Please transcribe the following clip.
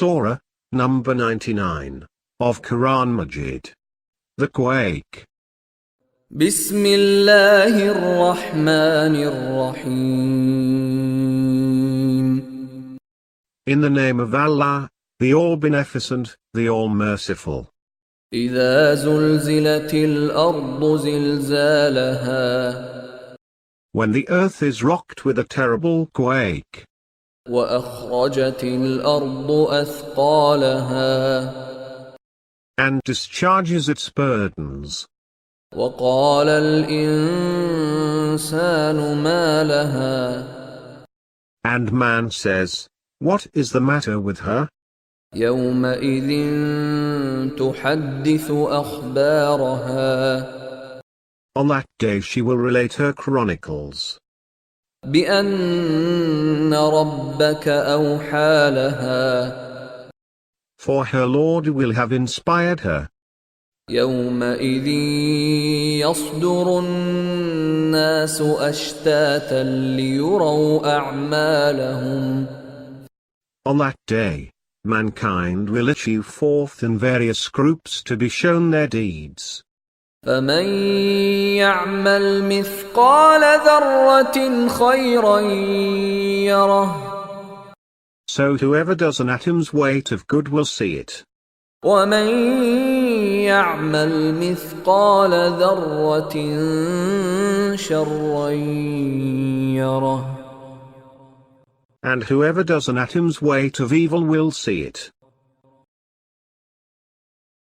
Surah, number 99, of Quran Majeed. The quake. بسم الله الرحمن الرحيم. In the name of Allah, the All-Beneficent, the All-Merciful. إذا زلزلت الأرض زلزالها When the earth is rocked with a terrible quake, وأخرجت الأرض أثقالها and discharges its burdens, وقال الإنسان ما لها and man says, "What is the matter with her?" يومئذ تحدث أخبارها On that day she will relate her chronicles, بأن ربك أوحى لها for her Lord will have inspired her. يومئذ يصدر الناس أشتاتا ليروا أعمالهم On that day, mankind will issue forth in various groups to be shown their deeds. فمن يعمل مثقال ذرة خيرا يره So whoever does an atom's weight of good will see it. ومن يعمل مثقال ذرة شرا يره And whoever does an atom's weight of evil will see it.